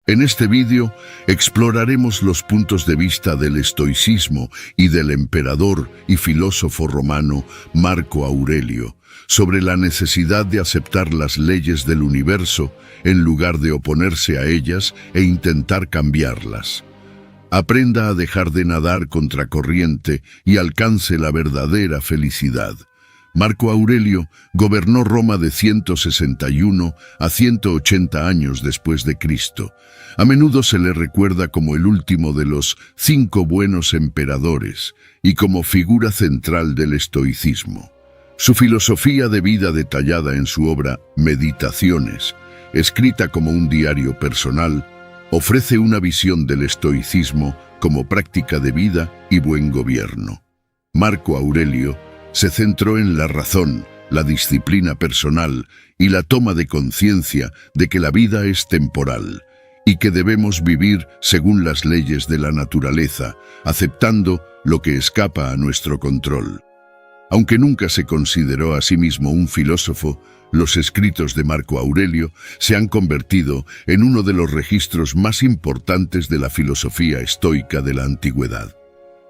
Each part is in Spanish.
En este vídeo exploraremos los puntos de vista del estoicismo y del emperador y filósofo romano Marco Aurelio sobre la necesidad de aceptar las leyes del universo en lugar de oponerse a ellas e intentar cambiarlas. Aprenda a dejar de nadar contracorriente y alcance la verdadera felicidad. Marco Aurelio gobernó Roma de 161 a 180 años después de Cristo. A menudo se le recuerda como el último de los 5 buenos emperadores y como figura central del estoicismo. Su filosofía de vida detallada en su obra Meditaciones, escrita como un diario personal, ofrece una visión del estoicismo como práctica de vida y buen gobierno. Marco Aurelio se centró en la razón, la disciplina personal y la toma de conciencia de que la vida es temporal y que debemos vivir según las leyes de la naturaleza, aceptando lo que escapa a nuestro control. Aunque nunca se consideró a sí mismo un filósofo, los escritos de Marco Aurelio se han convertido en uno de los registros más importantes de la filosofía estoica de la antigüedad.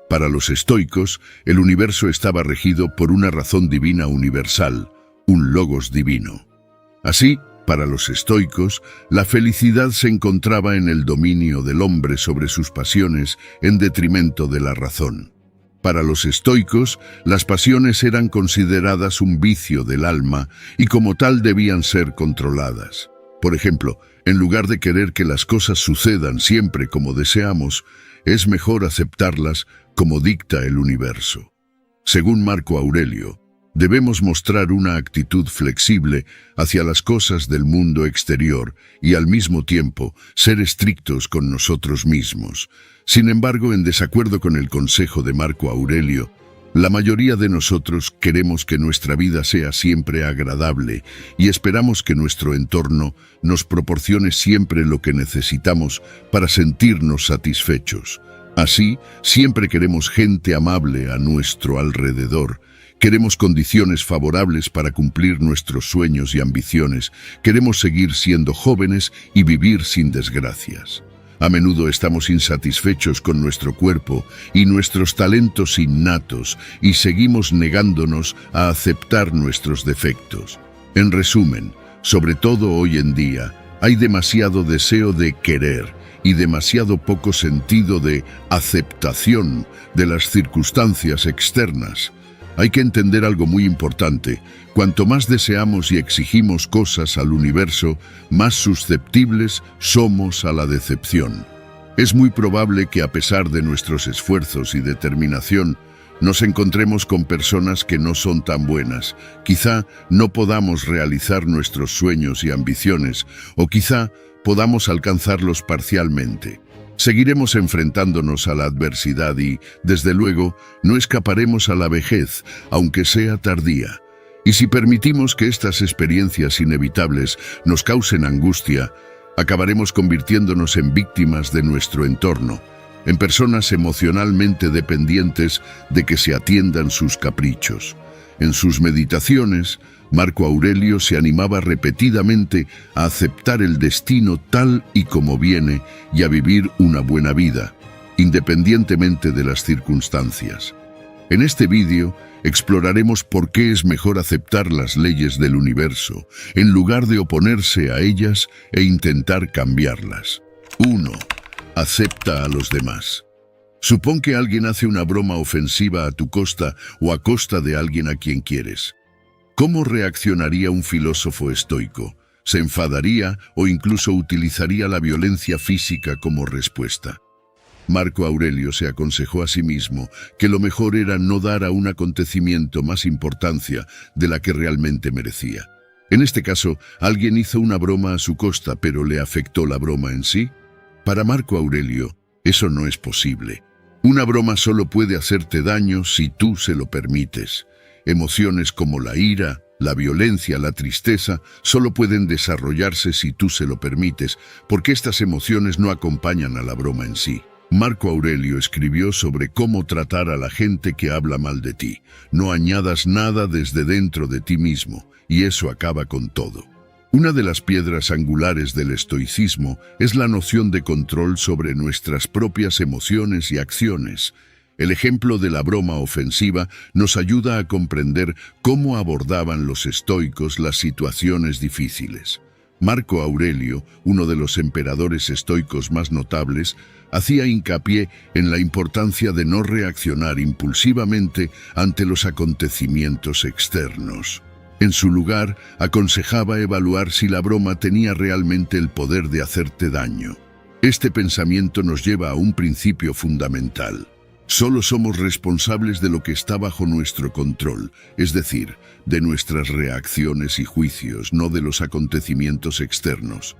Para los estoicos, el universo estaba regido por una razón divina universal, un logos divino. Así, para los estoicos, la felicidad se encontraba en el dominio del hombre sobre sus pasiones en detrimento de la razón. Para los estoicos, las pasiones eran consideradas un vicio del alma y como tal debían ser controladas. Por ejemplo, en lugar de querer que las cosas sucedan siempre como deseamos, es mejor aceptarlas como dicta el universo. Según Marco Aurelio, debemos mostrar una actitud flexible hacia las cosas del mundo exterior y al mismo tiempo ser estrictos con nosotros mismos. Sin embargo, en desacuerdo con el consejo de Marco Aurelio, la mayoría de nosotros queremos que nuestra vida sea siempre agradable y esperamos que nuestro entorno nos proporcione siempre lo que necesitamos para sentirnos satisfechos. Así, siempre queremos gente amable a nuestro alrededor. Queremos condiciones favorables para cumplir nuestros sueños y ambiciones. Queremos seguir siendo jóvenes y vivir sin desgracias. A menudo estamos insatisfechos con nuestro cuerpo y nuestros talentos innatos y seguimos negándonos a aceptar nuestros defectos. En resumen, sobre todo hoy en día, hay demasiado deseo de querer y demasiado poco sentido de aceptación de las circunstancias externas. Hay que entender algo muy importante. Cuanto más deseamos y exigimos cosas al universo, más susceptibles somos a la decepción. Es muy probable que a pesar de nuestros esfuerzos y determinación, nos encontremos con personas que no son tan buenas. Quizá no podamos realizar nuestros sueños y ambiciones, o quizá podamos alcanzarlos parcialmente. Seguiremos enfrentándonos a la adversidad y, desde luego, no escaparemos a la vejez, aunque sea tardía. Y si permitimos que estas experiencias inevitables nos causen angustia, acabaremos convirtiéndonos en víctimas de nuestro entorno, en personas emocionalmente dependientes de que se atiendan sus caprichos. En sus meditaciones, Marco Aurelio se animaba repetidamente a aceptar el destino tal y como viene y a vivir una buena vida, independientemente de las circunstancias. En este vídeo exploraremos por qué es mejor aceptar las leyes del universo, en lugar de oponerse a ellas e intentar cambiarlas. 1. Acepta a los demás. Supón que alguien hace una broma ofensiva a tu costa o a costa de alguien a quien quieres. ¿Cómo reaccionaría un filósofo estoico? ¿Se enfadaría o incluso utilizaría la violencia física como respuesta? Marco Aurelio se aconsejó a sí mismo que lo mejor era no dar a un acontecimiento más importancia de la que realmente merecía. En este caso, alguien hizo una broma a su costa, pero ¿le afectó la broma en sí? Para Marco Aurelio, eso no es posible. Una broma solo puede hacerte daño si tú se lo permites. Emociones como la ira, la violencia, la tristeza, solo pueden desarrollarse si tú se lo permites, porque estas emociones no acompañan a la broma en sí. Marco Aurelio escribió sobre cómo tratar a la gente que habla mal de ti. No añadas nada desde dentro de ti mismo, y eso acaba con todo. Una de las piedras angulares del estoicismo es la noción de control sobre nuestras propias emociones y acciones. El ejemplo de la broma ofensiva nos ayuda a comprender cómo abordaban los estoicos las situaciones difíciles. Marco Aurelio, uno de los emperadores estoicos más notables, hacía hincapié en la importancia de no reaccionar impulsivamente ante los acontecimientos externos. En su lugar, aconsejaba evaluar si la broma tenía realmente el poder de hacerte daño. Este pensamiento nos lleva a un principio fundamental. Solo somos responsables de lo que está bajo nuestro control, es decir, de nuestras reacciones y juicios, no de los acontecimientos externos.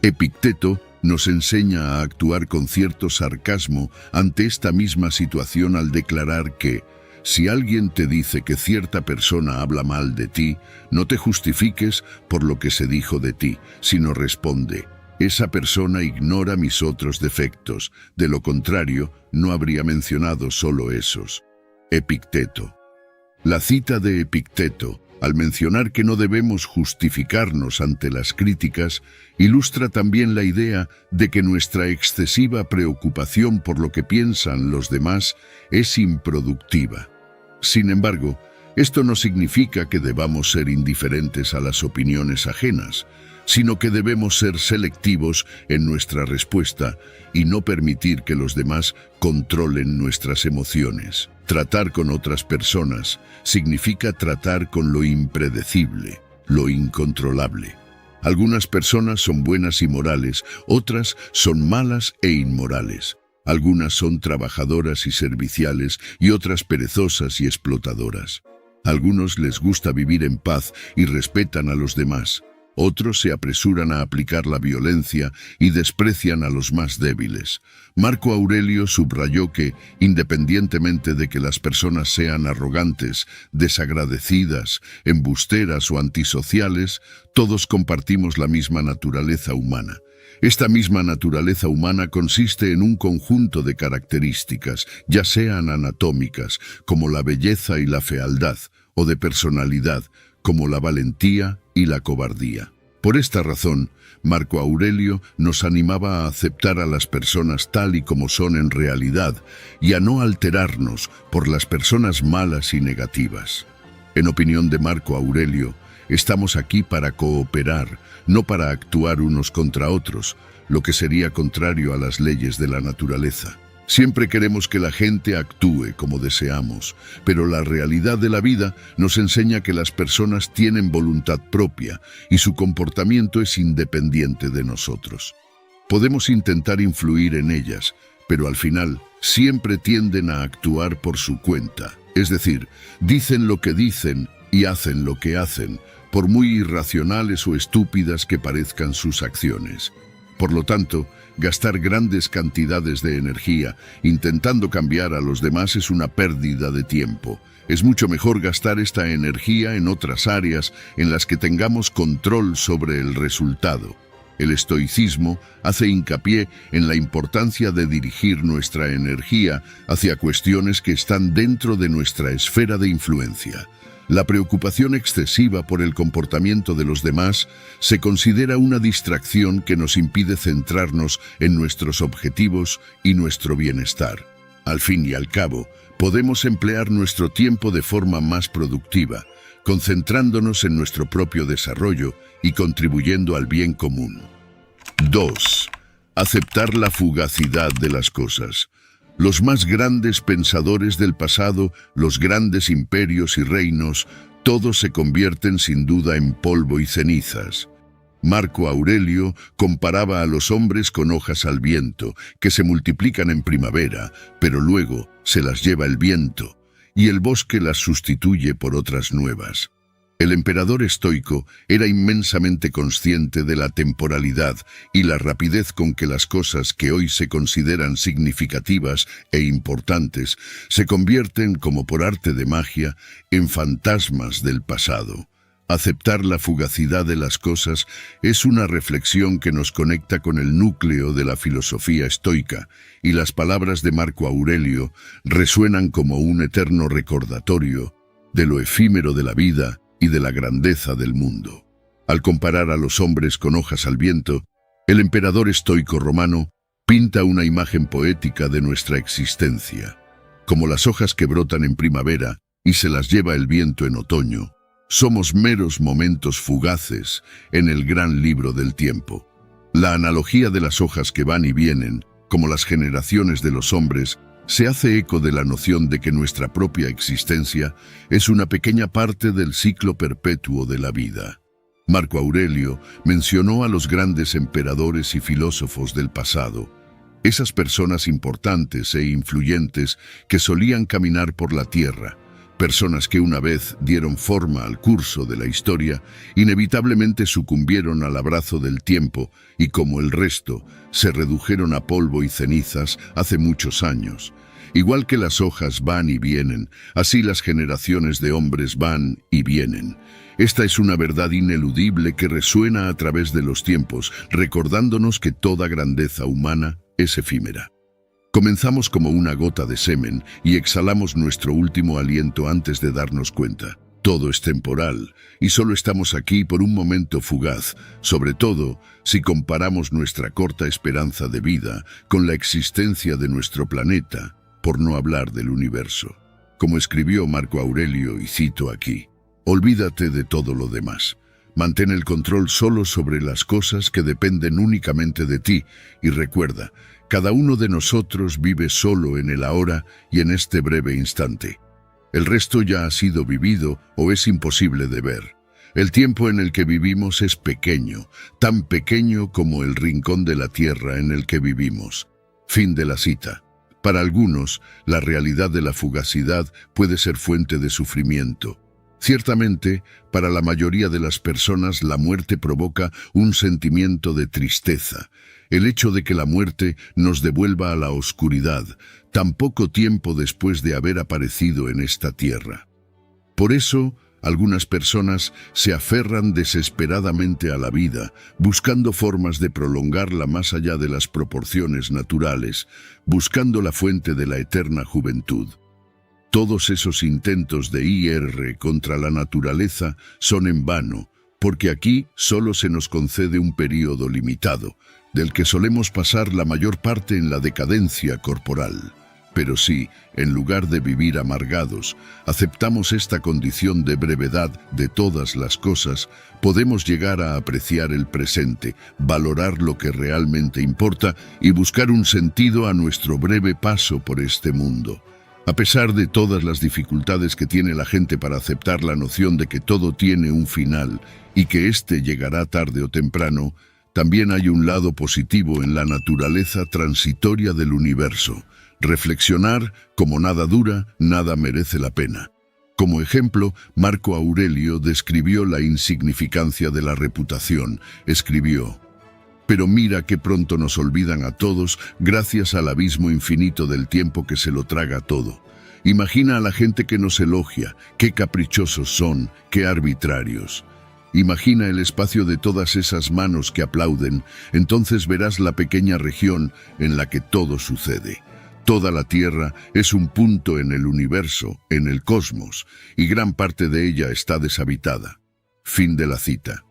Epicteto nos enseña a actuar con cierto sarcasmo ante esta misma situación al declarar que, si alguien te dice que cierta persona habla mal de ti, no te justifiques por lo que se dijo de ti, sino responde: esa persona ignora mis otros defectos, de lo contrario, no habría mencionado solo esos. Epicteto. La cita de Epicteto, al mencionar que no debemos justificarnos ante las críticas, ilustra también la idea de que nuestra excesiva preocupación por lo que piensan los demás es improductiva. Sin embargo, esto no significa que debamos ser indiferentes a las opiniones ajenas, sino que debemos ser selectivos en nuestra respuesta y no permitir que los demás controlen nuestras emociones. Tratar con otras personas significa tratar con lo impredecible, lo incontrolable. Algunas personas son buenas y morales, otras son malas e inmorales. Algunas son trabajadoras y serviciales y otras perezosas y explotadoras. A algunos les gusta vivir en paz y respetan a los demás. Otros se apresuran a aplicar la violencia y desprecian a los más débiles. Marco Aurelio subrayó que, independientemente de que las personas sean arrogantes, desagradecidas, embusteras o antisociales, todos compartimos la misma naturaleza humana. Esta misma naturaleza humana consiste en un conjunto de características, ya sean anatómicas, como la belleza y la fealdad, o de personalidad, como la valentía y la cobardía. Por esta razón, Marco Aurelio nos animaba a aceptar a las personas tal y como son en realidad y a no alterarnos por las personas malas y negativas. En opinión de Marco Aurelio, estamos aquí para cooperar, no para actuar unos contra otros, lo que sería contrario a las leyes de la naturaleza. Siempre queremos que la gente actúe como deseamos, pero la realidad de la vida nos enseña que las personas tienen voluntad propia y su comportamiento es independiente de nosotros. Podemos intentar influir en ellas, pero al final siempre tienden a actuar por su cuenta. Es decir, dicen lo que dicen y hacen lo que hacen, por muy irracionales o estúpidas que parezcan sus acciones. Por lo tanto, gastar grandes cantidades de energía intentando cambiar a los demás es una pérdida de tiempo. Es mucho mejor gastar esta energía en otras áreas en las que tengamos control sobre el resultado. El estoicismo hace hincapié en la importancia de dirigir nuestra energía hacia cuestiones que están dentro de nuestra esfera de influencia. La preocupación excesiva por el comportamiento de los demás se considera una distracción que nos impide centrarnos en nuestros objetivos y nuestro bienestar. Al fin y al cabo, podemos emplear nuestro tiempo de forma más productiva, concentrándonos en nuestro propio desarrollo y contribuyendo al bien común. 2. Aceptar la fugacidad de las cosas. Los más grandes pensadores del pasado, los grandes imperios y reinos, todos se convierten sin duda en polvo y cenizas. Marco Aurelio comparaba a los hombres con hojas al viento, que se multiplican en primavera, pero luego se las lleva el viento, y el bosque las sustituye por otras nuevas. El emperador estoico era inmensamente consciente de la temporalidad y la rapidez con que las cosas que hoy se consideran significativas e importantes se convierten, como por arte de magia, en fantasmas del pasado. Aceptar la fugacidad de las cosas es una reflexión que nos conecta con el núcleo de la filosofía estoica, y las palabras de Marco Aurelio resuenan como un eterno recordatorio de lo efímero de la vida y de la grandeza del mundo. Al comparar a los hombres con hojas al viento, el emperador estoico romano pinta una imagen poética de nuestra existencia. Como las hojas que brotan en primavera y se las lleva el viento en otoño, somos meros momentos fugaces en el gran libro del tiempo. La analogía de las hojas que van y vienen, como las generaciones de los hombres, se hace eco de la noción de que nuestra propia existencia es una pequeña parte del ciclo perpetuo de la vida. Marco Aurelio mencionó a los grandes emperadores y filósofos del pasado, esas personas importantes e influyentes que solían caminar por la tierra, personas que una vez dieron forma al curso de la historia, inevitablemente sucumbieron al abrazo del tiempo y, como el resto, se redujeron a polvo y cenizas hace muchos años. Igual que las hojas van y vienen, así las generaciones de hombres van y vienen. Esta es una verdad ineludible que resuena a través de los tiempos, recordándonos que toda grandeza humana es efímera. Comenzamos como una gota de semen y exhalamos nuestro último aliento antes de darnos cuenta. Todo es temporal y solo estamos aquí por un momento fugaz, sobre todo si comparamos nuestra corta esperanza de vida con la existencia de nuestro planeta, por no hablar del universo. Como escribió Marco Aurelio, y cito aquí: olvídate de todo lo demás. Mantén el control solo sobre las cosas que dependen únicamente de ti y recuerda, cada uno de nosotros vive solo en el ahora y en este breve instante. El resto ya ha sido vivido o es imposible de ver. El tiempo en el que vivimos es pequeño, tan pequeño como el rincón de la tierra en el que vivimos. Fin de la cita. Para algunos, la realidad de la fugacidad puede ser fuente de sufrimiento. Ciertamente, para la mayoría de las personas la muerte provoca un sentimiento de tristeza. El hecho de que la muerte nos devuelva a la oscuridad, tan poco tiempo después de haber aparecido en esta tierra. Por eso, algunas personas se aferran desesperadamente a la vida, buscando formas de prolongarla más allá de las proporciones naturales, buscando la fuente de la eterna juventud. Todos esos intentos de ir contra la naturaleza son en vano, porque aquí solo se nos concede un período limitado, del que solemos pasar la mayor parte en la decadencia corporal. Pero si, en lugar de vivir amargados, aceptamos esta condición de brevedad de todas las cosas, podemos llegar a apreciar el presente, valorar lo que realmente importa y buscar un sentido a nuestro breve paso por este mundo. A pesar de todas las dificultades que tiene la gente para aceptar la noción de que todo tiene un final y que éste llegará tarde o temprano, también hay un lado positivo en la naturaleza transitoria del universo. Reflexionar, como nada dura, nada merece la pena. Como ejemplo, Marco Aurelio describió la insignificancia de la reputación. Escribió: pero mira qué pronto nos olvidan a todos gracias al abismo infinito del tiempo que se lo traga todo. Imagina a la gente que nos elogia, qué caprichosos son, qué arbitrarios. Imagina el espacio de todas esas manos que aplauden, entonces verás la pequeña región en la que todo sucede. Toda la Tierra es un punto en el universo, en el cosmos, y gran parte de ella está deshabitada. Fin de la cita.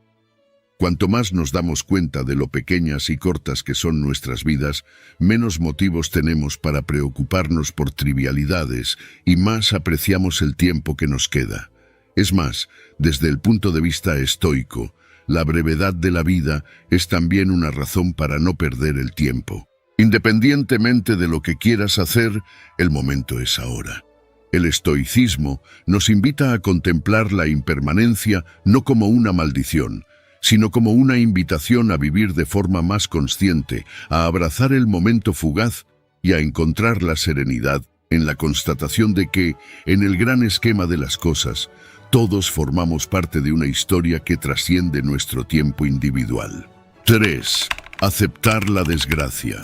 Cuanto más nos damos cuenta de lo pequeñas y cortas que son nuestras vidas, menos motivos tenemos para preocuparnos por trivialidades y más apreciamos el tiempo que nos queda. Es más, desde el punto de vista estoico, la brevedad de la vida es también una razón para no perder el tiempo. Independientemente de lo que quieras hacer, el momento es ahora. El estoicismo nos invita a contemplar la impermanencia no como una maldición, sino como una invitación a vivir de forma más consciente, a abrazar el momento fugaz y a encontrar la serenidad en la constatación de que, en el gran esquema de las cosas, todos formamos parte de una historia que trasciende nuestro tiempo individual. 3. Aceptar la desgracia.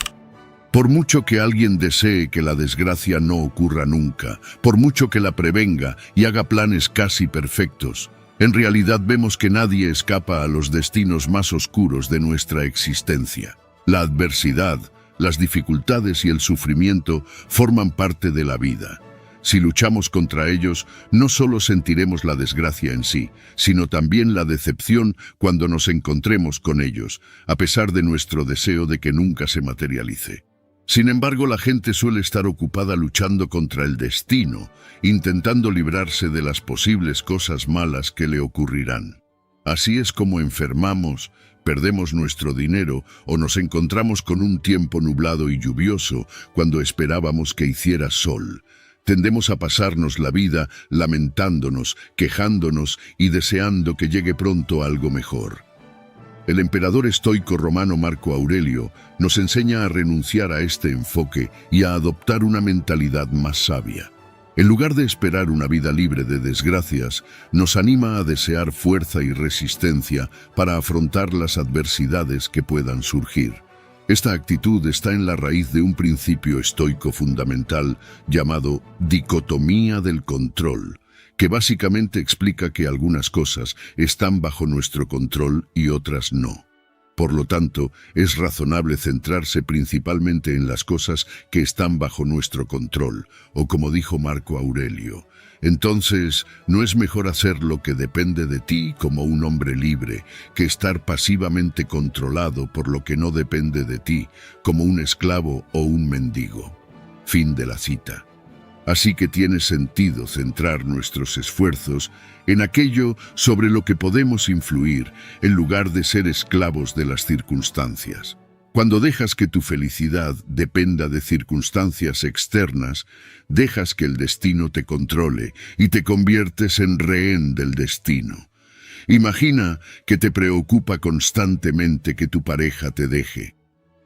Por mucho que alguien desee que la desgracia no ocurra nunca, por mucho que la prevenga y haga planes casi perfectos, en realidad vemos que nadie escapa a los destinos más oscuros de nuestra existencia. La adversidad, las dificultades y el sufrimiento forman parte de la vida. Si luchamos contra ellos, no solo sentiremos la desgracia en sí, sino también la decepción cuando nos encontremos con ellos, a pesar de nuestro deseo de que nunca se materialice. Sin embargo, la gente suele estar ocupada luchando contra el destino, intentando librarse de las posibles cosas malas que le ocurrirán. Así es como enfermamos, perdemos nuestro dinero o nos encontramos con un tiempo nublado y lluvioso cuando esperábamos que hiciera sol. Tendemos a pasarnos la vida lamentándonos, quejándonos y deseando que llegue pronto algo mejor. El emperador estoico romano Marco Aurelio nos enseña a renunciar a este enfoque y a adoptar una mentalidad más sabia. En lugar de esperar una vida libre de desgracias, nos anima a desear fuerza y resistencia para afrontar las adversidades que puedan surgir. Esta actitud está en la raíz de un principio estoico fundamental llamado dicotomía del control, que básicamente explica que algunas cosas están bajo nuestro control y otras no. Por lo tanto, es razonable centrarse principalmente en las cosas que están bajo nuestro control, o como dijo Marco Aurelio, entonces, ¿no es mejor hacer lo que depende de ti como un hombre libre, que estar pasivamente controlado por lo que no depende de ti, como un esclavo o un mendigo? Fin de la cita. Así que tiene sentido centrar nuestros esfuerzos en aquello sobre lo que podemos influir, en lugar de ser esclavos de las circunstancias. Cuando dejas que tu felicidad dependa de circunstancias externas, dejas que el destino te controle y te conviertes en rehén del destino. Imagina que te preocupa constantemente que tu pareja te deje.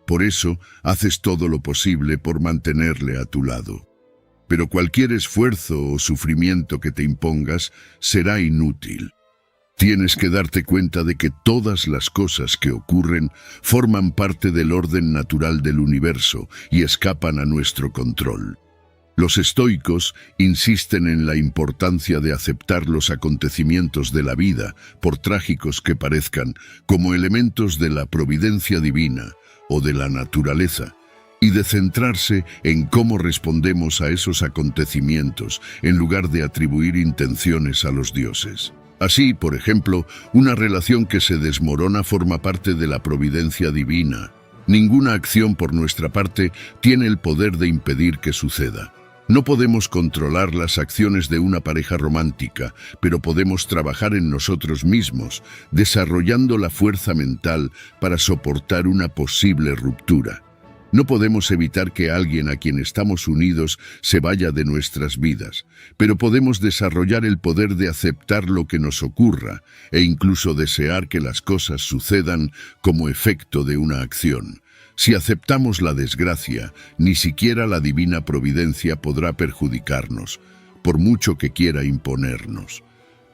Por eso, haces todo lo posible por mantenerle a tu lado. Pero cualquier esfuerzo o sufrimiento que te impongas será inútil. Tienes que darte cuenta de que todas las cosas que ocurren forman parte del orden natural del universo y escapan a nuestro control. Los estoicos insisten en la importancia de aceptar los acontecimientos de la vida, por trágicos que parezcan, como elementos de la providencia divina o de la naturaleza, y de centrarse en cómo respondemos a esos acontecimientos en lugar de atribuir intenciones a los dioses. Así, por ejemplo, una relación que se desmorona forma parte de la providencia divina. Ninguna acción por nuestra parte tiene el poder de impedir que suceda. No podemos controlar las acciones de una pareja romántica, pero podemos trabajar en nosotros mismos, desarrollando la fuerza mental para soportar una posible ruptura. No podemos evitar que alguien a quien estamos unidos se vaya de nuestras vidas, pero podemos desarrollar el poder de aceptar lo que nos ocurra e incluso desear que las cosas sucedan como efecto de una acción. Si aceptamos la desgracia, ni siquiera la divina providencia podrá perjudicarnos, por mucho que quiera imponernos.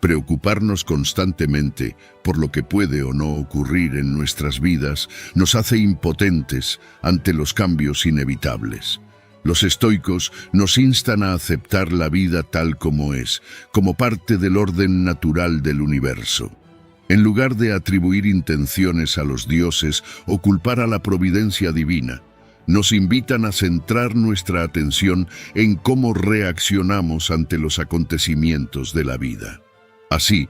Preocuparnos constantemente por lo que puede o no ocurrir en nuestras vidas nos hace impotentes ante los cambios inevitables. Los estoicos nos instan a aceptar la vida tal como es, como parte del orden natural del universo. En lugar de atribuir intenciones a los dioses o culpar a la providencia divina, nos invitan a centrar nuestra atención en cómo reaccionamos ante los acontecimientos de la vida. Así,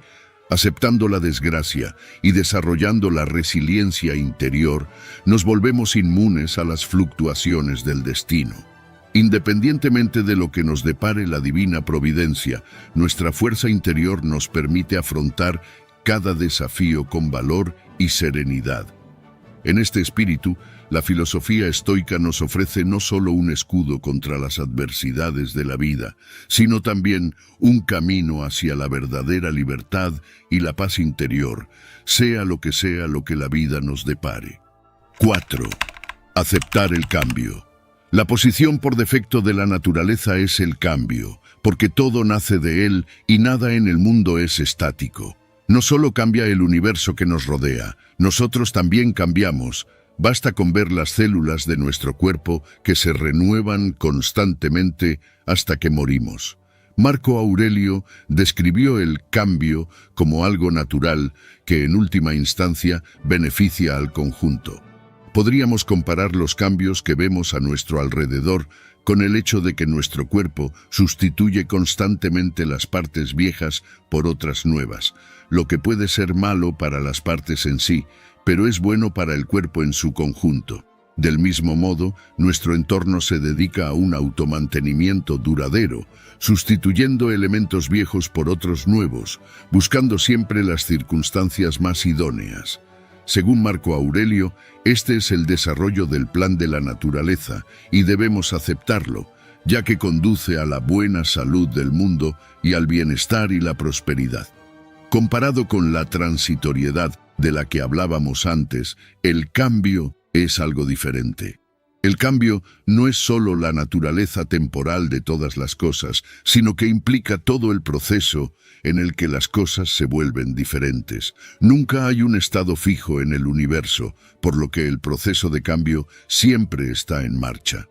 aceptando la desgracia y desarrollando la resiliencia interior, nos volvemos inmunes a las fluctuaciones del destino. Independientemente de lo que nos depare la divina providencia, nuestra fuerza interior nos permite afrontar cada desafío con valor y serenidad. En este espíritu, la filosofía estoica nos ofrece no solo un escudo contra las adversidades de la vida, sino también un camino hacia la verdadera libertad y la paz interior, sea lo que la vida nos depare. 4. Aceptar el cambio. La posición por defecto de la naturaleza es el cambio, porque todo nace de él y nada en el mundo es estático. No solo cambia el universo que nos rodea, nosotros también cambiamos. Basta con ver las células de nuestro cuerpo que se renuevan constantemente hasta que morimos. Marco Aurelio describió el cambio como algo natural que en última instancia beneficia al conjunto. Podríamos comparar los cambios que vemos a nuestro alrededor con el hecho de que nuestro cuerpo sustituye constantemente las partes viejas por otras nuevas, lo que puede ser malo para las partes en sí, pero es bueno para el cuerpo en su conjunto. Del mismo modo, nuestro entorno se dedica a un automantenimiento duradero, sustituyendo elementos viejos por otros nuevos, buscando siempre las circunstancias más idóneas. Según Marco Aurelio, este es el desarrollo del plan de la naturaleza y debemos aceptarlo, ya que conduce a la buena salud del mundo y al bienestar y la prosperidad. Comparado con la transitoriedad de la que hablábamos antes, el cambio es algo diferente. El cambio no es solo la naturaleza temporal de todas las cosas, sino que implica todo el proceso en el que las cosas se vuelven diferentes. Nunca hay un estado fijo en el universo, por lo que el proceso de cambio siempre está en marcha.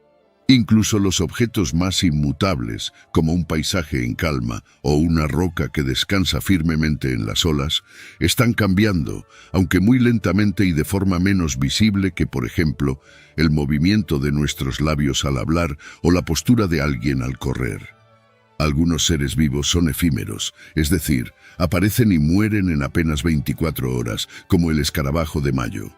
Incluso los objetos más inmutables, como un paisaje en calma o una roca que descansa firmemente en las olas, están cambiando, aunque muy lentamente y de forma menos visible que, por ejemplo, el movimiento de nuestros labios al hablar o la postura de alguien al correr. Algunos seres vivos son efímeros, es decir, aparecen y mueren en apenas 24 horas, como el escarabajo de Mayo.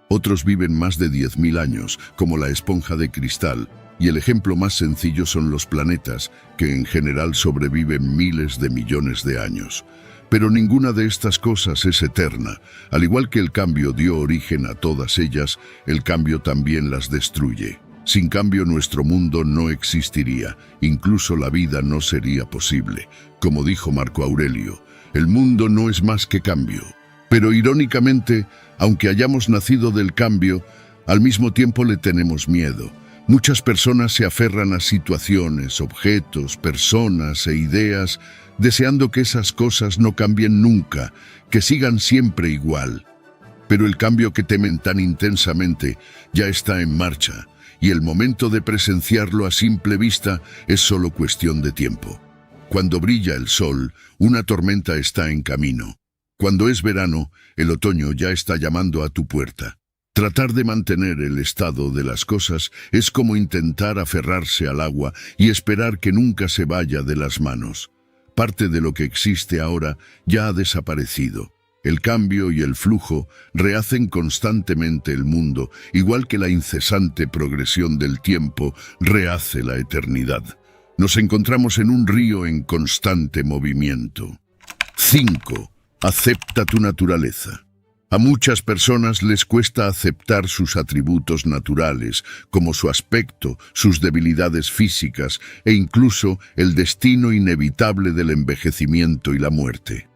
Otros viven más de 10.000 años, como la esponja de cristal, y el ejemplo más sencillo son los planetas, que en general sobreviven miles de millones de años. Pero ninguna de estas cosas es eterna. Al igual que el cambio dio origen a todas ellas, el cambio también las destruye. Sin cambio, nuestro mundo no existiría, incluso la vida no sería posible. Como dijo Marco Aurelio, el mundo no es más que cambio. Pero irónicamente, aunque hayamos nacido del cambio, al mismo tiempo le tenemos miedo. Muchas personas se aferran a situaciones, objetos, personas e ideas, deseando que esas cosas no cambien nunca, que sigan siempre igual. Pero el cambio que temen tan intensamente ya está en marcha, y el momento de presenciarlo a simple vista es solo cuestión de tiempo. Cuando brilla el sol, una tormenta está en camino. Cuando es verano, el otoño ya está llamando a tu puerta. Tratar de mantener el estado de las cosas es como intentar aferrarse al agua y esperar que nunca se vaya de las manos. Parte de lo que existe ahora ya ha desaparecido. El cambio y el flujo rehacen constantemente el mundo, igual que la incesante progresión del tiempo rehace la eternidad. Nos encontramos en un río en constante movimiento. 5. Acepta tu naturaleza. A muchas personas les cuesta aceptar sus atributos naturales, como su aspecto, sus debilidades físicas e incluso el destino inevitable del envejecimiento y la muerte.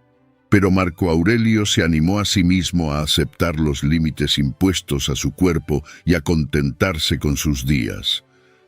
Pero Marco Aurelio se animó a sí mismo a aceptar los límites impuestos a su cuerpo y a contentarse con sus días.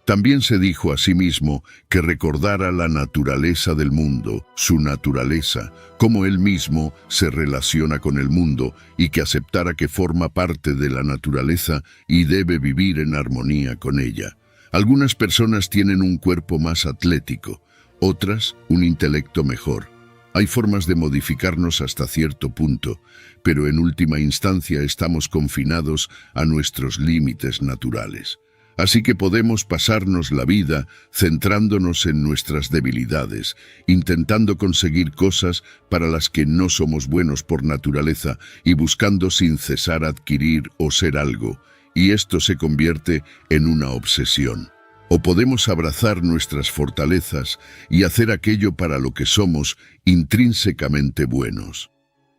También se dijo a sí mismo que recordara la naturaleza del mundo, su naturaleza, cómo él mismo se relaciona con el mundo y que aceptara que forma parte de la naturaleza y debe vivir en armonía con ella. Algunas personas tienen un cuerpo más atlético, otras un intelecto mejor. Hay formas de modificarnos hasta cierto punto, pero en última instancia estamos confinados a nuestros límites naturales. Así que podemos pasarnos la vida centrándonos en nuestras debilidades, intentando conseguir cosas para las que no somos buenos por naturaleza y buscando sin cesar adquirir o ser algo, y esto se convierte en una obsesión. O podemos abrazar nuestras fortalezas y hacer aquello para lo que somos intrínsecamente buenos.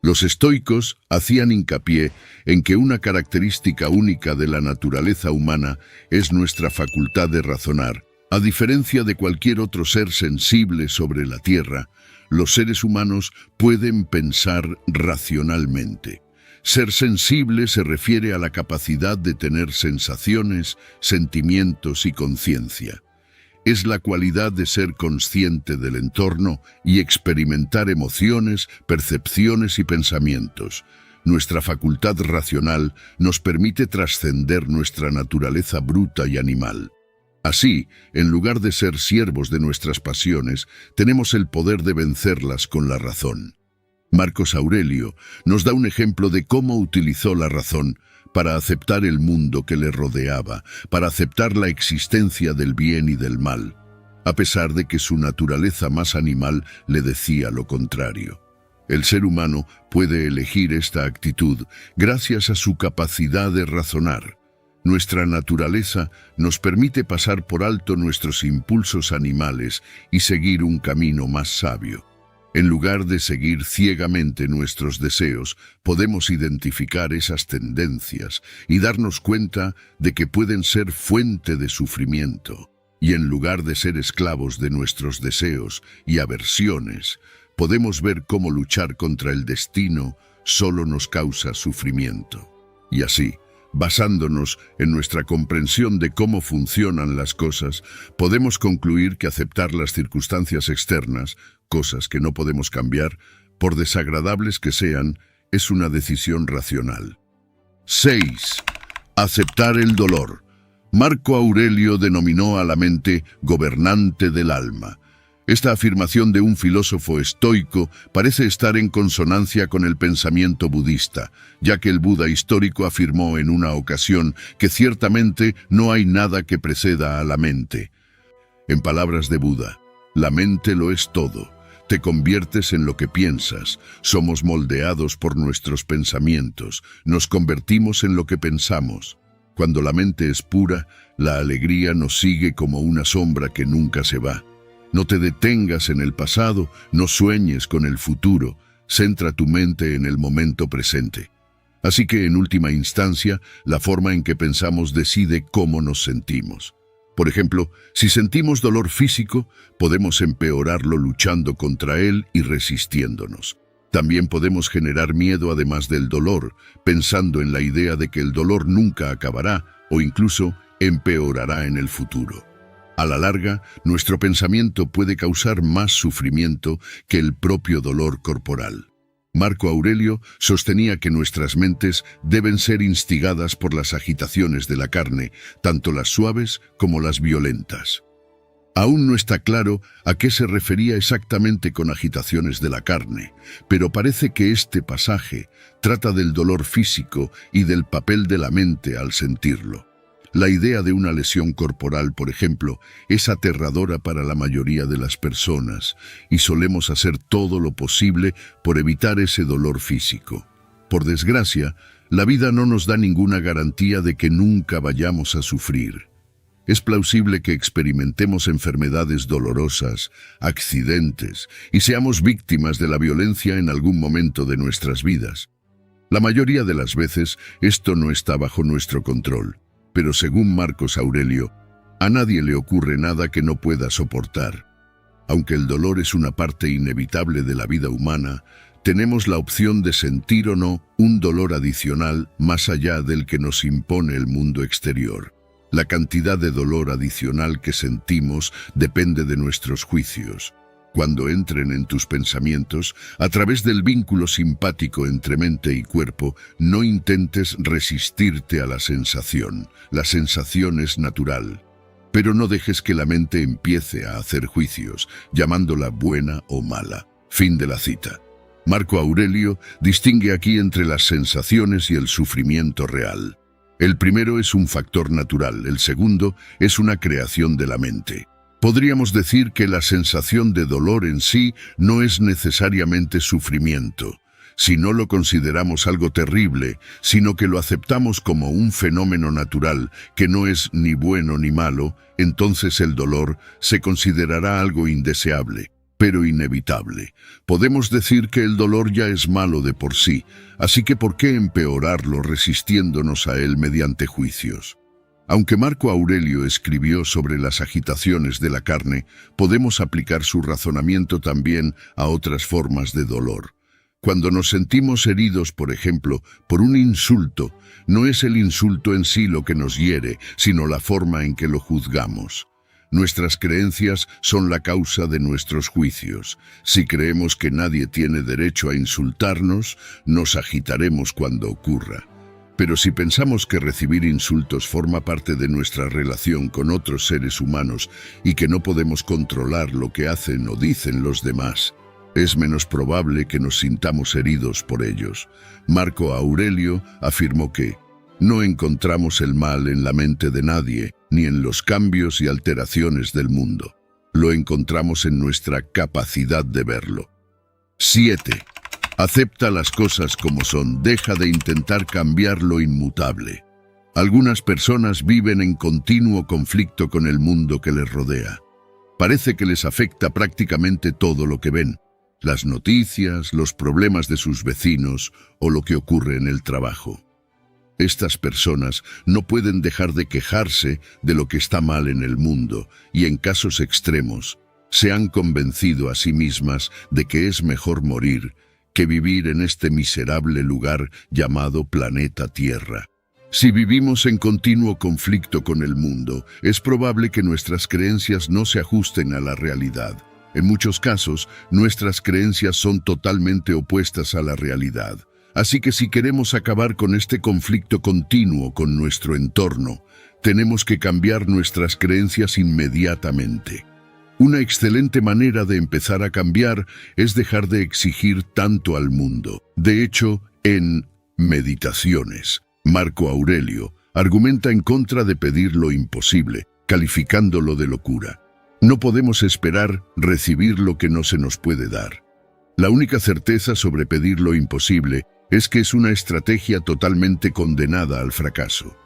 Los estoicos hacían hincapié en que una característica única de la naturaleza humana es nuestra facultad de razonar. A diferencia de cualquier otro ser sensible sobre la tierra, los seres humanos pueden pensar racionalmente. Ser sensible se refiere a la capacidad de tener sensaciones, sentimientos y conciencia. Es la cualidad de ser consciente del entorno y experimentar emociones, percepciones y pensamientos. Nuestra facultad racional nos permite trascender nuestra naturaleza bruta y animal. Así, en lugar de ser siervos de nuestras pasiones, tenemos el poder de vencerlas con la razón. Marcos Aurelio nos da un ejemplo de cómo utilizó la razón para aceptar el mundo que le rodeaba, para aceptar la existencia del bien y del mal, a pesar de que su naturaleza más animal le decía lo contrario. El ser humano puede elegir esta actitud gracias a su capacidad de razonar. Nuestra naturaleza nos permite pasar por alto nuestros impulsos animales y seguir un camino más sabio. En lugar de seguir ciegamente nuestros deseos, podemos identificar esas tendencias y darnos cuenta de que pueden ser fuente de sufrimiento. Y en lugar de ser esclavos de nuestros deseos y aversiones, podemos ver cómo luchar contra el destino solo nos causa sufrimiento. Y así, basándonos en nuestra comprensión de cómo funcionan las cosas, podemos concluir que aceptar las circunstancias externas, cosas que no podemos cambiar, por desagradables que sean, es una decisión racional. 6. Aceptar el dolor. Marco Aurelio denominó a la mente gobernante del alma. Esta afirmación de un filósofo estoico parece estar en consonancia con el pensamiento budista, ya que el Buda histórico afirmó en una ocasión que ciertamente no hay nada que preceda a la mente. En palabras de Buda, la mente lo es todo. Te conviertes en lo que piensas, somos moldeados por nuestros pensamientos, nos convertimos en lo que pensamos. Cuando la mente es pura, la alegría nos sigue como una sombra que nunca se va. No te detengas en el pasado, no sueñes con el futuro, centra tu mente en el momento presente. Así que, en última instancia, la forma en que pensamos decide cómo nos sentimos. Por ejemplo, si sentimos dolor físico, podemos empeorarlo luchando contra él y resistiéndonos. También podemos generar miedo además del dolor, pensando en la idea de que el dolor nunca acabará o incluso empeorará en el futuro. A la larga, nuestro pensamiento puede causar más sufrimiento que el propio dolor corporal. Marco Aurelio sostenía que nuestras mentes deben ser instigadas por las agitaciones de la carne, tanto las suaves como las violentas. Aún no está claro a qué se refería exactamente con agitaciones de la carne, pero parece que este pasaje trata del dolor físico y del papel de la mente al sentirlo. La idea de una lesión corporal, por ejemplo, es aterradora para la mayoría de las personas y solemos hacer todo lo posible por evitar ese dolor físico. Por desgracia, la vida no nos da ninguna garantía de que nunca vayamos a sufrir. Es plausible que experimentemos enfermedades dolorosas, accidentes y seamos víctimas de la violencia en algún momento de nuestras vidas. La mayoría de las veces esto no está bajo nuestro control. Pero según Marcos Aurelio, a nadie le ocurre nada que no pueda soportar. Aunque el dolor es una parte inevitable de la vida humana, tenemos la opción de sentir o no un dolor adicional más allá del que nos impone el mundo exterior. La cantidad de dolor adicional que sentimos depende de nuestros juicios. Cuando entren en tus pensamientos, a través del vínculo simpático entre mente y cuerpo, no intentes resistirte a la sensación. La sensación es natural. Pero no dejes que la mente empiece a hacer juicios, llamándola buena o mala. Fin de la cita. Marco Aurelio distingue aquí entre las sensaciones y el sufrimiento real. El primero es un factor natural, el segundo es una creación de la mente. Podríamos decir que la sensación de dolor en sí no es necesariamente sufrimiento, si no lo consideramos algo terrible, sino que lo aceptamos como un fenómeno natural que no es ni bueno ni malo, entonces el dolor se considerará algo indeseable, pero inevitable. Podemos decir que el dolor ya es malo de por sí, así que ¿por qué empeorarlo resistiéndonos a él mediante juicios? Aunque Marco Aurelio escribió sobre las agitaciones de la carne, podemos aplicar su razonamiento también a otras formas de dolor. Cuando nos sentimos heridos, por ejemplo, por un insulto, no es el insulto en sí lo que nos hiere, sino la forma en que lo juzgamos. Nuestras creencias son la causa de nuestros juicios. Si creemos que nadie tiene derecho a insultarnos, nos agitaremos cuando ocurra. Pero si pensamos que recibir insultos forma parte de nuestra relación con otros seres humanos y que no podemos controlar lo que hacen o dicen los demás, es menos probable que nos sintamos heridos por ellos. Marco Aurelio afirmó que No encontramos el mal en la mente de nadie, ni en los cambios y alteraciones del mundo. Lo encontramos en nuestra capacidad de verlo. 7. Acepta las cosas como son, deja de intentar cambiar lo inmutable. Algunas personas viven en continuo conflicto con el mundo que les rodea. Parece que les afecta prácticamente todo lo que ven, las noticias, los problemas de sus vecinos o lo que ocurre en el trabajo. Estas personas no pueden dejar de quejarse de lo que está mal en el mundo y en casos extremos se han convencido a sí mismas de que es mejor morir que vivir en este miserable lugar llamado planeta Tierra. Si vivimos en continuo conflicto con el mundo, es probable que nuestras creencias no se ajusten a la realidad. En muchos casos, nuestras creencias son totalmente opuestas a la realidad. Así que si queremos acabar con este conflicto continuo con nuestro entorno, tenemos que cambiar nuestras creencias inmediatamente. Una excelente manera de empezar a cambiar es dejar de exigir tanto al mundo. De hecho, en Meditaciones, Marco Aurelio argumenta en contra de pedir lo imposible, calificándolo de locura. No podemos esperar recibir lo que no se nos puede dar. La única certeza sobre pedir lo imposible es que es una estrategia totalmente condenada al fracaso.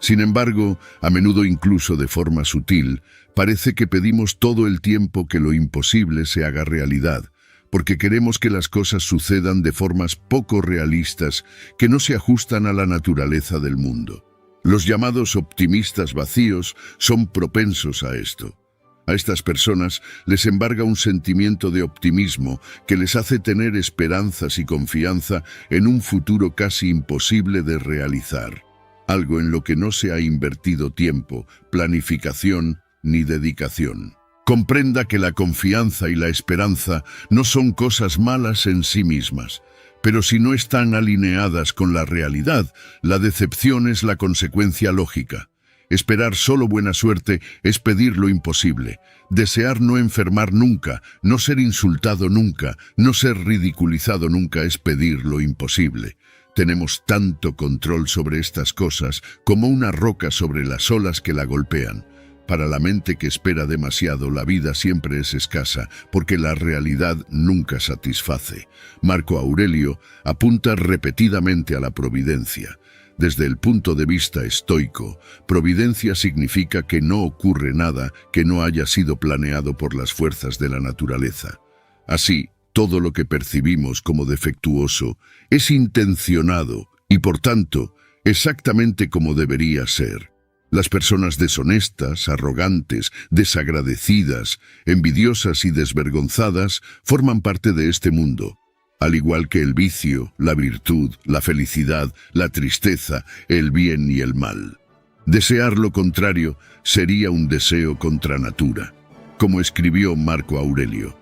Sin embargo, a menudo incluso de forma sutil, parece que pedimos todo el tiempo que lo imposible se haga realidad, porque queremos que las cosas sucedan de formas poco realistas que no se ajustan a la naturaleza del mundo. Los llamados optimistas vacíos son propensos a esto. A estas personas les embarga un sentimiento de optimismo que les hace tener esperanzas y confianza en un futuro casi imposible de realizar, algo en lo que no se ha invertido tiempo, planificación ni dedicación. Comprenda que la confianza y la esperanza no son cosas malas en sí mismas, pero si no están alineadas con la realidad, la decepción es la consecuencia lógica. Esperar solo buena suerte es pedir lo imposible. Desear no enfermar nunca, no ser insultado nunca, no ser ridiculizado nunca es pedir lo imposible. Tenemos tanto control sobre estas cosas como una roca sobre las olas que la golpean. Para la mente que espera demasiado, la vida siempre es escasa, porque la realidad nunca satisface. Marco Aurelio apunta repetidamente a la providencia. Desde el punto de vista estoico, providencia significa que no ocurre nada que no haya sido planeado por las fuerzas de la naturaleza. Así, todo lo que percibimos como defectuoso es intencionado y, por tanto, exactamente como debería ser. Las personas deshonestas, arrogantes, desagradecidas, envidiosas y desvergonzadas forman parte de este mundo. Al igual que el vicio, la virtud, la felicidad, la tristeza, el bien y el mal. Desear lo contrario sería un deseo contra natura, como escribió Marco Aurelio.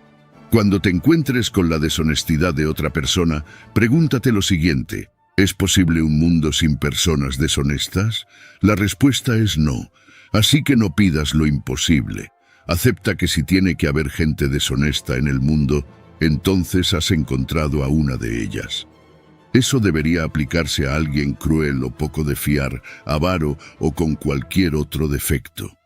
Cuando te encuentres con la deshonestidad de otra persona, pregúntate lo siguiente: ¿es posible un mundo sin personas deshonestas? La respuesta es no, así que no pidas lo imposible. Acepta que si tiene que haber gente deshonesta en el mundo, entonces has encontrado a una de ellas. Eso debería aplicarse a alguien cruel o poco de fiar, avaro o con cualquier otro defecto.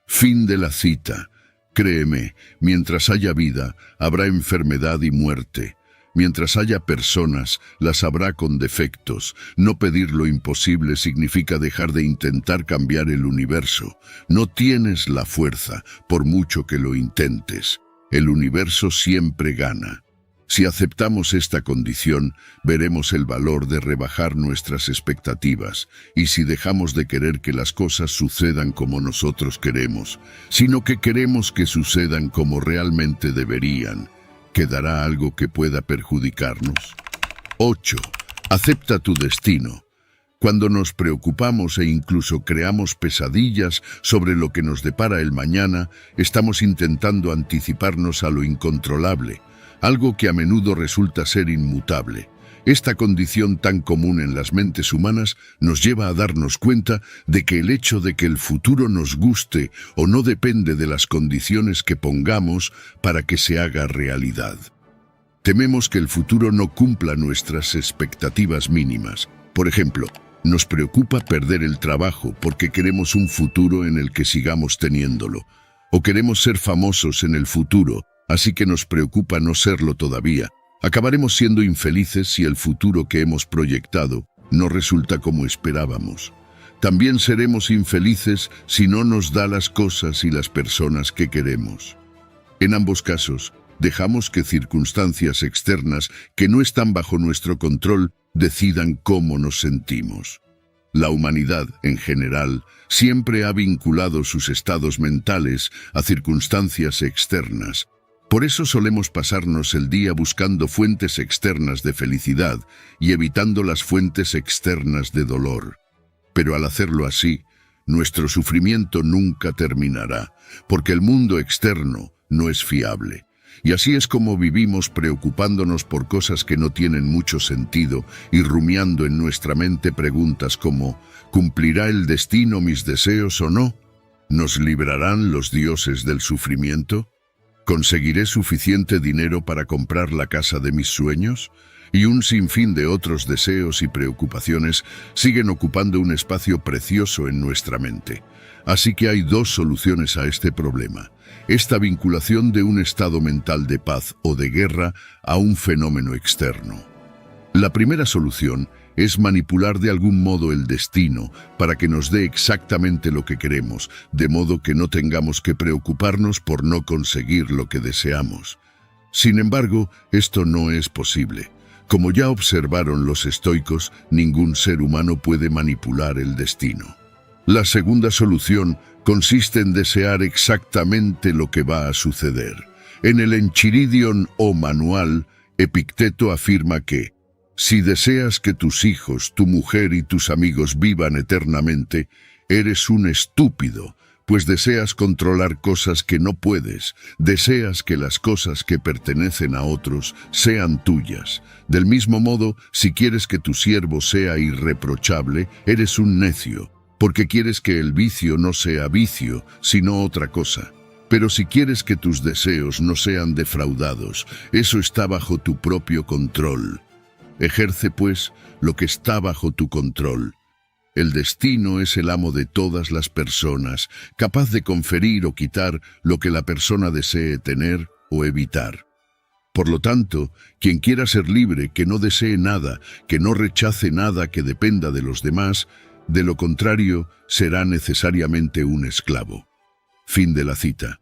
Fin de la cita. Créeme, mientras haya vida, habrá enfermedad y muerte. Mientras haya personas, las habrá con defectos. No pedir lo imposible significa dejar de intentar cambiar el universo. No tienes la fuerza, por mucho que lo intentes. El universo siempre gana. Si aceptamos esta condición, veremos el valor de rebajar nuestras expectativas, y si dejamos de querer que las cosas sucedan como nosotros queremos, sino que queremos que sucedan como realmente deberían, ¿quedará algo que pueda perjudicarnos? 8. Acepta tu destino. Cuando nos preocupamos e incluso creamos pesadillas sobre lo que nos depara el mañana, estamos intentando anticiparnos a lo incontrolable, algo que a menudo resulta ser inmutable. Esta condición tan común en las mentes humanas nos lleva a darnos cuenta de que el hecho de que el futuro nos guste o no depende de las condiciones que pongamos para que se haga realidad. Tememos que el futuro no cumpla nuestras expectativas mínimas. Por ejemplo, Nos preocupa perder el trabajo porque queremos un futuro en el que sigamos teniéndolo. O queremos ser famosos en el futuro, así que nos preocupa no serlo todavía. Acabaremos siendo infelices si el futuro que hemos proyectado no resulta como esperábamos. También seremos infelices si no nos da las cosas y las personas que queremos. En ambos casos, dejamos que circunstancias externas que no están bajo nuestro control decidan cómo nos sentimos. La humanidad, en general, siempre ha vinculado sus estados mentales a circunstancias externas. Por eso solemos pasarnos el día buscando fuentes externas de felicidad y evitando las fuentes externas de dolor. Pero al hacerlo así, nuestro sufrimiento nunca terminará, porque el mundo externo no es fiable. Y así es como vivimos preocupándonos por cosas que no tienen mucho sentido y rumiando en nuestra mente preguntas como ¿cumplirá el destino mis deseos o no? ¿Nos librarán los dioses del sufrimiento? ¿Conseguiré suficiente dinero para comprar la casa de mis sueños? Y un sinfín de otros deseos y preocupaciones siguen ocupando un espacio precioso en nuestra mente. Así que hay dos soluciones a este problema. Esta vinculación de un estado mental de paz o de guerra a un fenómeno externo. La primera solución es manipular de algún modo el destino para que nos dé exactamente lo que queremos, de modo que no tengamos que preocuparnos por no conseguir lo que deseamos. Sin embargo, esto no es posible. Como ya observaron los estoicos, ningún ser humano puede manipular el destino. La segunda solución consiste en desear exactamente lo que va a suceder. En el Enchiridion o manual, Epicteto afirma que si deseas que tus hijos, tu mujer y tus amigos vivan eternamente, eres un estúpido, pues deseas controlar cosas que no puedes, deseas que las cosas que pertenecen a otros sean tuyas. Del mismo modo, si quieres que tu siervo sea irreprochable, eres un necio, porque quieres que el vicio no sea vicio, sino otra cosa. Pero si quieres que tus deseos no sean defraudados, eso está bajo tu propio control. Ejerce, pues, lo que está bajo tu control. El destino es el amo de todas las personas, capaz de conferir o quitar lo que la persona desee tener o evitar. Por lo tanto, quien quiera ser libre, que no desee nada, que no rechace nada que dependa de los demás, de lo contrario, será necesariamente un esclavo. Fin de la cita.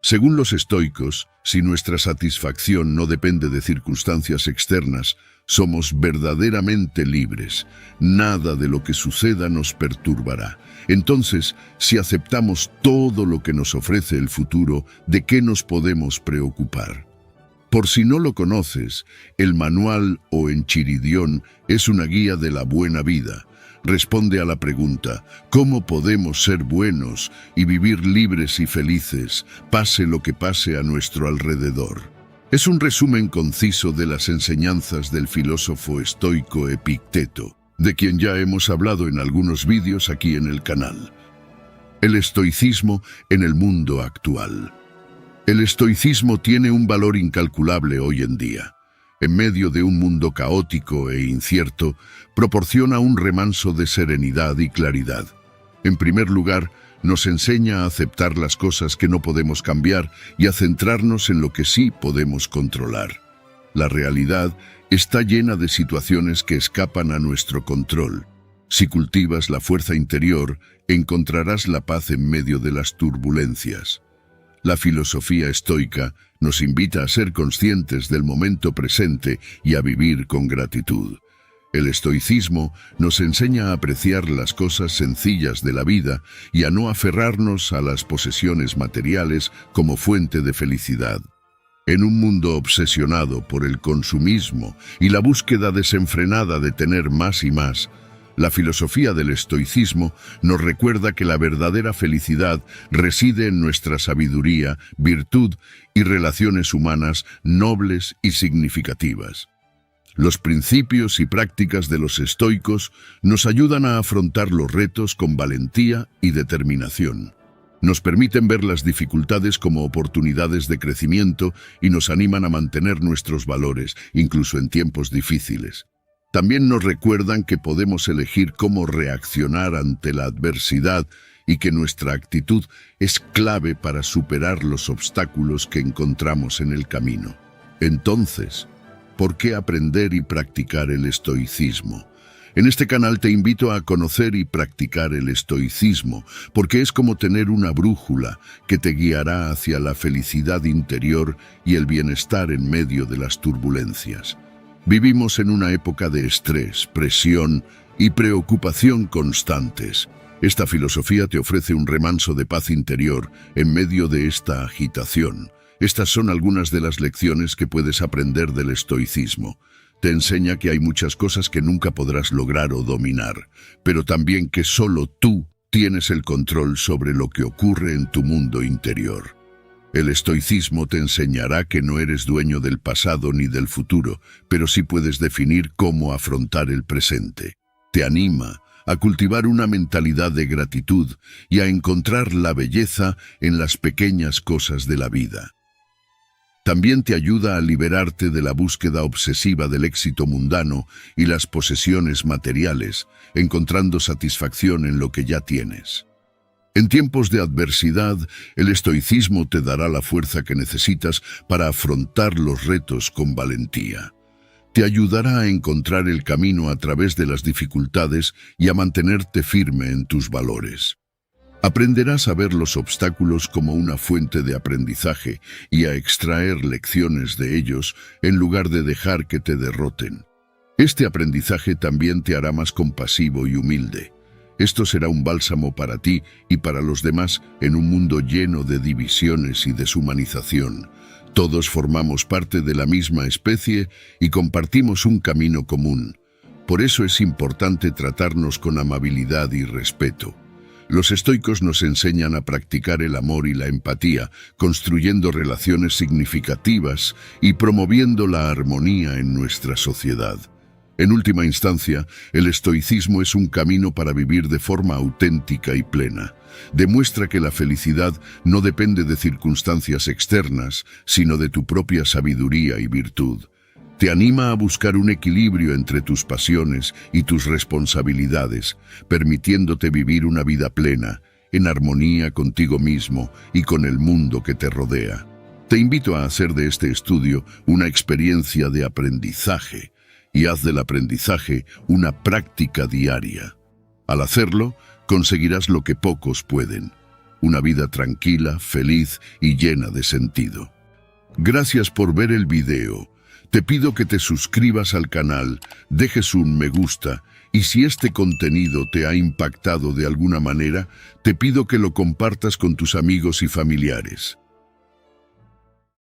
Según los estoicos, si nuestra satisfacción no depende de circunstancias externas, somos verdaderamente libres. Nada de lo que suceda nos perturbará. Entonces, si aceptamos todo lo que nos ofrece el futuro, ¿de qué nos podemos preocupar? Por si no lo conoces, el manual o Enchiridion es una guía de la buena vida. Responde a la pregunta, ¿cómo podemos ser buenos y vivir libres y felices, pase lo que pase a nuestro alrededor? Es un resumen conciso de las enseñanzas del filósofo estoico Epicteto, de quien ya hemos hablado en algunos vídeos aquí en el canal. El estoicismo en el mundo actual. El estoicismo tiene un valor incalculable hoy en día. En medio de un mundo caótico e incierto, proporciona un remanso de serenidad y claridad. En primer lugar, nos enseña a aceptar las cosas que no podemos cambiar y a centrarnos en lo que sí podemos controlar. La realidad está llena de situaciones que escapan a nuestro control. Si cultivas la fuerza interior, encontrarás la paz en medio de las turbulencias. La filosofía estoica nos invita a ser conscientes del momento presente y a vivir con gratitud. El estoicismo nos enseña a apreciar las cosas sencillas de la vida y a no aferrarnos a las posesiones materiales como fuente de felicidad. En un mundo obsesionado por el consumismo y la búsqueda desenfrenada de tener más y más, la filosofía del estoicismo nos recuerda que la verdadera felicidad reside en nuestra sabiduría, virtud y relaciones humanas nobles y significativas. Los principios y prácticas de los estoicos nos ayudan a afrontar los retos con valentía y determinación. Nos permiten ver las dificultades como oportunidades de crecimiento y nos animan a mantener nuestros valores, incluso en tiempos difíciles. También nos recuerdan que podemos elegir cómo reaccionar ante la adversidad y que nuestra actitud es clave para superar los obstáculos que encontramos en el camino. Entonces, ¿por qué aprender y practicar el estoicismo? En este canal te invito a conocer y practicar el estoicismo, porque es como tener una brújula que te guiará hacia la felicidad interior y el bienestar en medio de las turbulencias. Vivimos en una época de estrés, presión y preocupación constantes. Esta filosofía te ofrece un remanso de paz interior en medio de esta agitación. Estas son algunas de las lecciones que puedes aprender del estoicismo. Te enseña que hay muchas cosas que nunca podrás lograr o dominar, pero también que solo tú tienes el control sobre lo que ocurre en tu mundo interior. El estoicismo te enseñará que no eres dueño del pasado ni del futuro, pero sí puedes definir cómo afrontar el presente. Te anima a cultivar una mentalidad de gratitud y a encontrar la belleza en las pequeñas cosas de la vida. También te ayuda a liberarte de la búsqueda obsesiva del éxito mundano y las posesiones materiales, encontrando satisfacción en lo que ya tienes. En tiempos de adversidad, el estoicismo te dará la fuerza que necesitas para afrontar los retos con valentía. Te ayudará a encontrar el camino a través de las dificultades y a mantenerte firme en tus valores. Aprenderás a ver los obstáculos como una fuente de aprendizaje y a extraer lecciones de ellos en lugar de dejar que te derroten. Este aprendizaje también te hará más compasivo y humilde. Esto será un bálsamo para ti y para los demás en un mundo lleno de divisiones y deshumanización. Todos formamos parte de la misma especie y compartimos un camino común. Por eso es importante tratarnos con amabilidad y respeto. Los estoicos nos enseñan a practicar el amor y la empatía, construyendo relaciones significativas y promoviendo la armonía en nuestra sociedad. En última instancia, el estoicismo es un camino para vivir de forma auténtica y plena. Demuestra que la felicidad no depende de circunstancias externas, sino de tu propia sabiduría y virtud. Te anima a buscar un equilibrio entre tus pasiones y tus responsabilidades, permitiéndote vivir una vida plena, en armonía contigo mismo y con el mundo que te rodea. Te invito a hacer de este estudio una experiencia de aprendizaje y haz del aprendizaje una práctica diaria. Al hacerlo, conseguirás lo que pocos pueden: una vida tranquila, feliz y llena de sentido. Gracias por ver el video. Te pido que te suscribas al canal, dejes un me gusta y si este contenido te ha impactado de alguna manera, te pido que lo compartas con tus amigos y familiares.